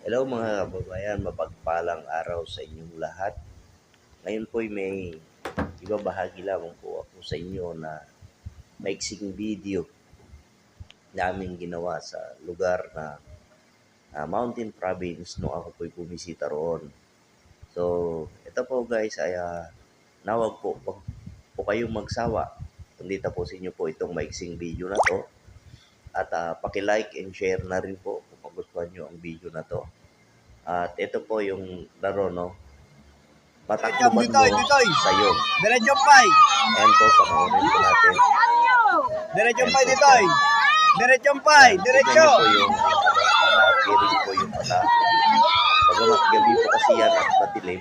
Hello mga kababayan, mapagpalang araw sa inyong lahat. Ngayon po may ibabahagi lamang po ako sa inyo na maiksing video namin ginawa sa lugar na Mountain Province nung ako po'y bumisita roon. So, ito po guys ay nawag po, wag po kayong magsawa. Kundi tapusin nyo po itong maiksing video na to. At paki-like and share na rin po kung magustuhan nyo ang video na to. At ito po yung laro, no? Patakbuhan mo sa'yo. Diretso pay. Ayan po, panoorin po natin. Diretso pay ditoy. Diretso pay. Diretso. Tignan po yung po yung mata. Pagamat gabi po kasi yan at matilim.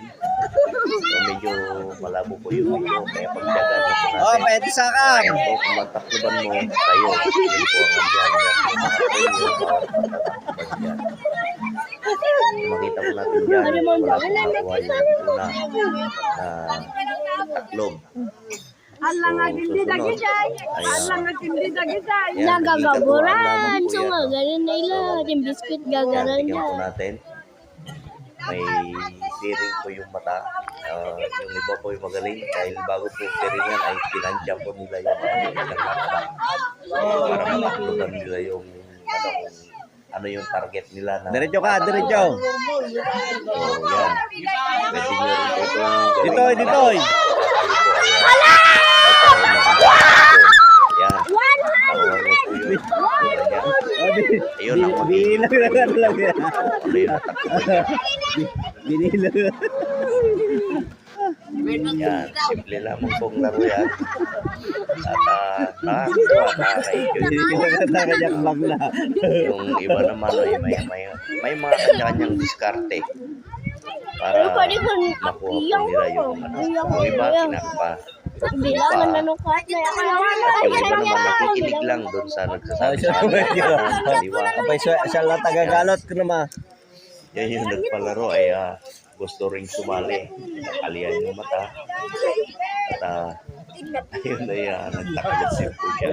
So medyo malabo po yung video. Kaya pagdagan na po natin. Oh, pwede sakam. Ayan po, kung matakbuhan mo sa'yo. Yan po ang yan. Makita po natin dyan, wala pong nakawa yung una na taklob. Allah nga hindi dagisay. Allah nga hindi dagisay. Nagagaburan. So nga, ganun na ila. Yung biscuit gagaran Tingnan niya. po natin. May tiring po yung mata. Yung iba po yung magaling. Dahil bago po tiringan ay pinansya po nila yung para matakloban nila yung ano yung target nila na Diretso ka, diretso. so yan. Pwede nyo rin po itong Ditoy, ditoy. yan. Ayun ang Binilang lang yan. ano yung natakot niya. Binilang. Yan, simple lamang pong laro yan. At nakaka-enjoy. Nakajakbang na. Yung iba naman ay may mga kanya-kanyang diskarte para makuha po nila yung yung iba kinakpa. Bilangan na nung kahit na Yung iba naman nakikinig lang doon sa nagsasabi sa kaliwa. Kapay siya lang tagagalot ko naman. Yan yung nagpalaro ay gusto ring sumali. Nakalian yung mata. At ayun na nagtakalot po siya.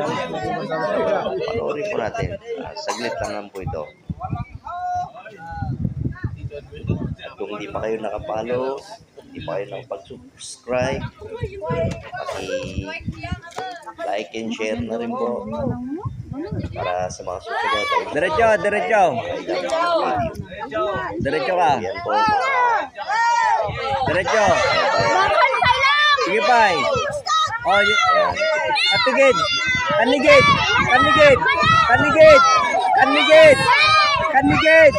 Panoorin po natin. Saglit lang po ito. At kung hindi pa kayo nakapalo, hindi pa kayo nakapag-subscribe, paki-like and share na rin po para sa mga susunod. Diretso, diretso. Diretso ka. Yan po. Diretso. Sige pay. Oh, katigid. Kanigid. Kanigid. Kanigid. Kanigid. Kanigid.